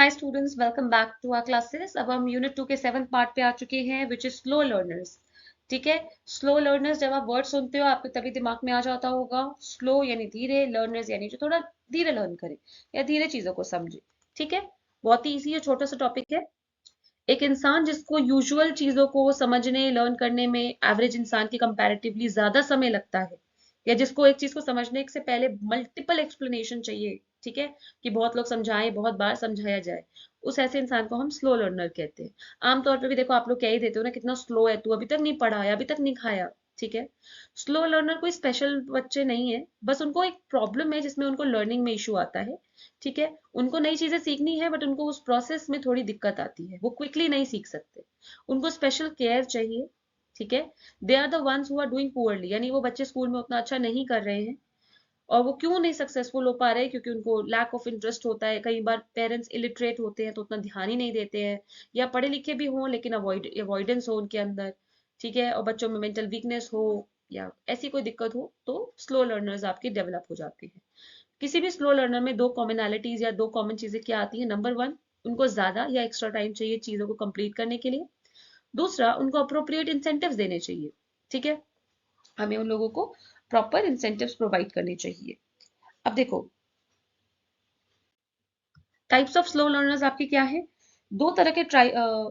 Hi students, welcome back to our classes. अब हम unit 2 के 7th पार्ट पे आ चुके हैं, विच इज स्लो लर्नर्स। ठीक है। स्लो लर्नर्स जब आप वर्ड सुनते हो आपके तभी दिमाग में आ जाता होगा स्लो यानी धीरे, लर्नर्स यानी जो थोड़ा धीरे लर्न करे या धीरे चीजों को समझे। ठीक है। बहुत ही इजी है, छोटा सा टॉपिक है। एक इंसान जिसको यूजुअल चीजों को समझने लर्न करने में एवरेज इंसान की कंपैरेटिवली ज्यादा समय लगता है, या जिसको एक चीज को समझने से पहले मल्टीपल एक्सप्लेनेशन चाहिए, ठीक है, कि बहुत लोग समझाएं, बहुत बार समझाया जाए, उस ऐसे इंसान को हम स्लो लर्नर कहते हैं। आमतौर पे भी देखो, आप लोग कह ही देते हो ना, कितना स्लो है तू, अभी तक नहीं पढ़ा है, अभी तक नहीं खाया। ठीक है। स्लो लर्नर कोई स्पेशल बच्चे नहीं है, बस उनको एक प्रॉब्लम है जिसमें उनको लर्निंग में इशू आता है। ठीक है। उनको नई चीजें सीखनी है, बट उनको उस प्रोसेस में थोड़ी दिक्कत आती है, वो क्विकली नहीं सीख सकते, उनको स्पेशल केयर चाहिए। ठीक है। They are the ones who are doing poorly, यानी वो बच्चे स्कूल में उतना अच्छा नहीं कर रहे हैं। और वो क्यों नहीं सक्सेसफुल हो पा रहे हैं? क्योंकि उनको लैक ऑफ इंटरेस्ट होता है। कई बार पेरेंट्स इलिटरेट होते हैं तो उतना ध्यान ही नहीं देते हैं, या पढ़े लिखे भी हों लेकिन अवॉइडेंस हो उनके अंदर। ठीक है। और बच्चों में मेंटल वीकनेस हो या ऐसी कोई दिक्कत हो तो स्लो लर्नर्स आपके डेवलप हो जाते हैं। किसी भी स्लो लर्नर में दो कॉमनैलिटीज या दो कॉमन चीजें क्या आती हैं? नंबर वन, उनको ज्यादा या एक्स्ट्रा टाइम चाहिए चीजों को कंप्लीट करने के लिए। दूसरा, उनको अप्रोप्रिएट इंसेंटिव्स देने चाहिए। ठीक है। हमें उन लोगों को प्रॉपर इंसेंटिव्स प्रोवाइड करने चाहिए। अब देखो, टाइप्स ऑफ स्लो लर्नर्स आपके क्या है? दो तरह के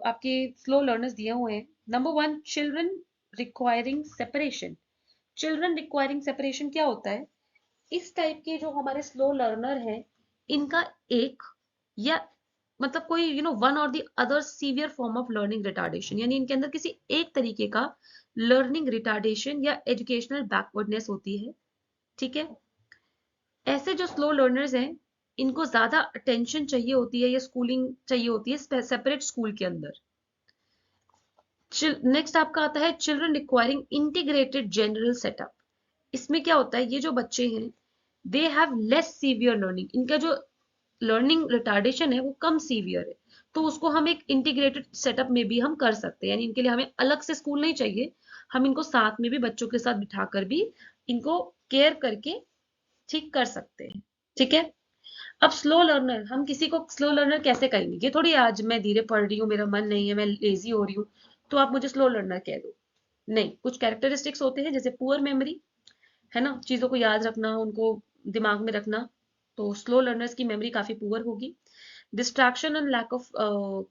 आपके स्लो लर्नर्स दिए हुए हैं। Number one, children requiring separation. Children requiring separation क्या होता है? इस टाइप के जो हमारे स्लो लर्नर हैं, इनका एक या मतलब कोई वन और the other severe form of learning retardation, यानी इनके अंदर किसी एक तरीके का लर्निंग रिटार्डेशन या एजुकेशनल बैकवर्डनेस होती है। ठीक है। ऐसे जो स्लो लर्नर्स हैं, इनको ज्यादा अटेंशन चाहिए होती है या स्कूलिंग चाहिए होती है सेपरेट स्कूल के अंदर। नेक्स्ट आपका आता है children requiring integrated general setup. इसमें क्या होता है, ये जो बच्चे हैं, they have less severe learning, इनका जो लर्निंग रिटार्डेशन है वो कम सीवियर है, तो उसको हम एक इंटीग्रेटेड सेटअप में भी हम कर सकते हैं, यानी इनके लिए हमें अलग से स्कूल नहीं चाहिए, हम इनको साथ में भी बच्चों के साथ बिठाकर भी इनको केयर करके ठीक कर सकते हैं। ठीक है। अब स्लो लर्नर, हम किसी को स्लो लर्नर कैसे कहेंगे? ये थोड़ी आज मैं धीरे पढ़ रही हूँ, मेरा मन नहीं है, मैं लेजी हो रही हूँ तो आप मुझे स्लो लर्नर कह दो। नहीं, कुछ कैरेक्टरिस्टिक्स होते हैं, जैसे पुअर मेमोरी, है ना, चीजों को याद रखना, उनको दिमाग में रखना, तो स्लो लर्नर्स की मेमोरी काफी पुअर होगी। Distraction and lack of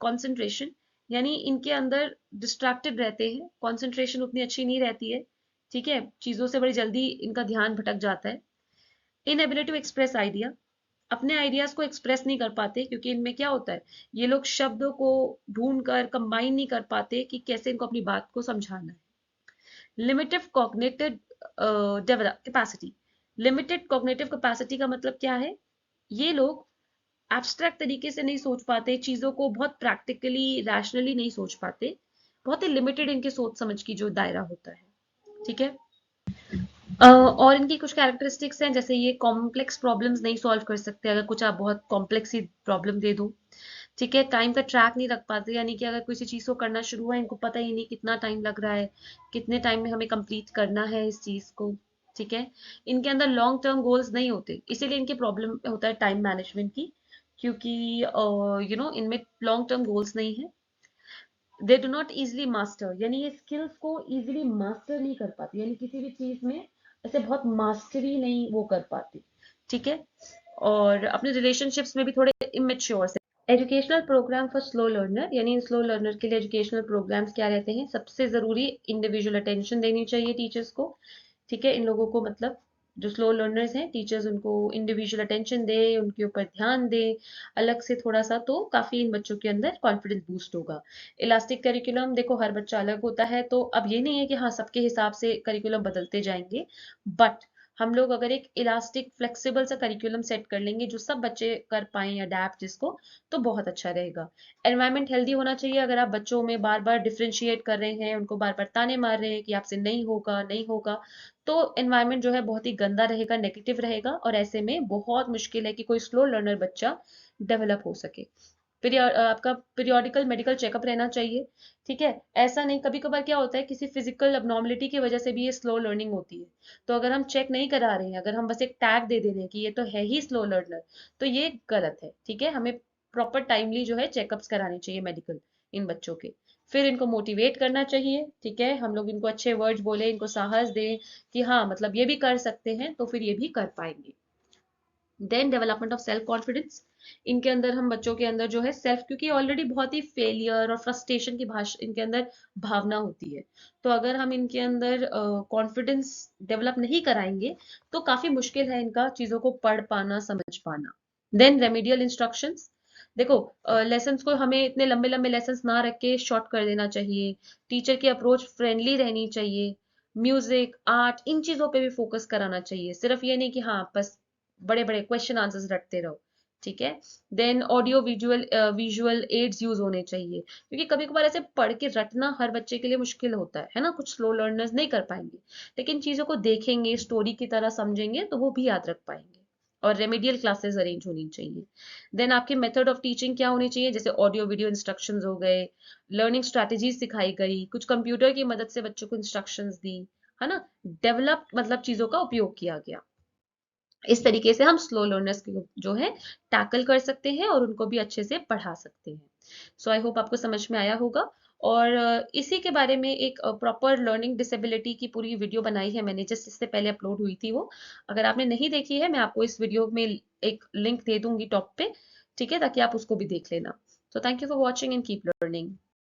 concentration, यानी इनके अंदर डिस्ट्रैक्टेड रहते हैं, कंसंट्रेशन उतनी अच्छी नहीं रहती है। ठीक है। चीजों से बड़ी जल्दी इनका ध्यान भटक जाता है। इनएबिलिटी टू एक्सप्रेस आइडिया, अपने आइडियाज को एक्सप्रेस नहीं कर पाते, क्योंकि इनमें क्या होता है, ये लोग शब्दों को ढूंढ कर कंबाइन नहीं कर पाते कि कैसे इनको अपनी बात को समझाना है। Limited cognitive develop capacity, limited cognitive capacity का मतलब क्या है? ये लोग एब्स्ट्रैक्ट तरीके से नहीं सोच पाते, चीजों को बहुत प्रैक्टिकली रैशनली नहीं सोच पाते, बहुत ही लिमिटेड इनके सोच समझ की जो दायरा होता है। ठीक है। और इनकी कुछ कैरेक्टरिस्टिक्स हैं, जैसे ये कॉम्प्लेक्स प्रॉब्लम्स नहीं सॉल्व कर सकते, अगर कुछ आप बहुत कॉम्प्लेक्स ही प्रॉब्लम दे दो। ठीक है। टाइम का ट्रैक नहीं रख पाते, यानी कि अगर किसी चीज को करना शुरू हुआ, इनको पता ही नहीं कितना टाइम लग रहा है, कितने टाइम में हमें कंप्लीट करना है इस चीज को। ठीक है। इनके अंदर लॉन्ग टर्म गोल्स नहीं होते, इसीलिए इनके प्रॉब्लम होता है टाइम मैनेजमेंट की, क्योंकि इनमें लॉन्ग टर्म गोल्स नहीं है। They do not easily master, यानी ये स्किल्स को इजिली मास्टर नहीं कर पाते, यानी किसी भी चीज में ऐसे बहुत मास्टरी नहीं वो कर पाते। ठीक है। और अपने रिलेशनशिप्स में भी थोड़े इमेच्योर से। Educational programme for slow learner, यानी स्लो लर्नर के लिए एजुकेशनल प्रोग्राम्स क्या रहते हैं? सबसे जरूरी, इंडिविजुअल अटेंशन देनी चाहिए टीचर्स को। ठीक है। इन लोगों को मतलब जो स्लो लर्नर्स हैं, टीचर्स उनको इंडिविजुअल अटेंशन दे, उनके ऊपर ध्यान दे अलग से थोड़ा सा, तो काफी इन बच्चों के अंदर कॉन्फिडेंस बूस्ट होगा। इलास्टिक करिकुलम, देखो हर बच्चा अलग होता है, तो अब ये नहीं है कि हाँ सबके हिसाब से करिकुलम बदलते जाएंगे, बट हम लोग अगर एक इलास्टिक फ्लेक्सिबल सा करिकुलम सेट कर लेंगे जो सब बच्चे कर पाए अडेप्ट जिसको, तो बहुत अच्छा रहेगा। एनवायरनमेंट हेल्दी होना चाहिए। अगर आप बच्चों में बार बार डिफ्रेंशिएट कर रहे हैं, उनको बार बार ताने मार रहे हैं कि आपसे नहीं होगा नहीं होगा, तो एनवायरनमेंट जो है बहुत ही गंदा रहेगा, नेगेटिव रहेगा, और ऐसे में बहुत मुश्किल है कि कोई स्लो लर्नर बच्चा डेवलप हो सके। आपका पीरियोडिकल मेडिकल चेकअप रहना चाहिए। ठीक है। ऐसा नहीं, कभी कभार क्या होता है, किसी फिजिकल अबनॉर्मलिटी की वजह से भी ये स्लो लर्निंग होती है, तो अगर हम चेक नहीं करा रहे हैं, अगर हम बस एक टैग दे दे रहे हैं कि ये तो है ही स्लो लर्नर, तो ये गलत है। ठीक है। हमें प्रॉपर टाइमली जो है चेकअप्स कराने चाहिए मेडिकल इन बच्चों के। फिर इनको मोटिवेट करना चाहिए, ठीक है, हम लोग इनको अच्छे वर्ड्स बोले, इनको साहस दें कि हाँ मतलब ये भी कर सकते हैं, तो फिर ये भी कर पाएंगे। Then development of self confidence, इनके अंदर हम बच्चों के अंदर जो है सेल्फ, क्योंकि ऑलरेडी बहुत ही फेलियर और फ्रस्ट्रेशन की भाषा इनके अंदर भावना होती है, तो अगर हम इनके अंदर कॉन्फिडेंस डेवलप नहीं कराएंगे तो काफी मुश्किल है इनका चीजों को पढ़ पाना, समझ पाना। देन रेमेडियल इंस्ट्रक्शंस, देखो लेसन्स को हमें इतने लंबे लंबे लेसन्स ना रख के शॉर्ट कर देना चाहिए। टीचर की अप्रोच फ्रेंडली रहनी चाहिए। म्यूजिक, आर्ट, इन चीजों पे भी फोकस कराना चाहिए, सिर्फ ये नहीं कि हाँ बस बड़े बड़े क्वेश्चन आंसर्स रटते रहो, ठीक है। Then audio visual visual aids use होने चाहिए, क्योंकि कभी कभार ऐसे पढ़ के रटना हर बच्चे के लिए मुश्किल होता है ना, कुछ स्लो लर्नर्स नहीं कर पाएंगे, लेकिन चीजों को देखेंगे, स्टोरी की तरह समझेंगे तो वो भी याद रख पाएंगे। और रेमेडियल क्लासेस अरेंज होनी चाहिए। देन आपके मेथड ऑफ टीचिंग क्या होनी चाहिए, जैसे ऑडियो वीडियो इंस्ट्रक्शंस हो गए, लर्निंग स्ट्रैटेजीज सिखाई गई, कुछ कंप्यूटर की मदद से बच्चों को इंस्ट्रक्शंस दी, है ना, डेवलप मतलब चीजों का उपयोग किया गया। इस तरीके से हम स्लो लर्नर्स को जो है टैकल कर सकते हैं और उनको भी अच्छे से पढ़ा सकते हैं। सो आई होप आपको समझ में आया होगा। और इसी के बारे में एक प्रॉपर लर्निंग डिसेबिलिटी की पूरी वीडियो बनाई है मैंने, जिस इससे पहले अपलोड हुई थी वो, अगर आपने नहीं देखी है मैं आपको इस वीडियो में एक लिंक दे दूंगी टॉप पे, ठीक है, ताकि आप उसको भी देख लेना। So thank you for watching and keep learning.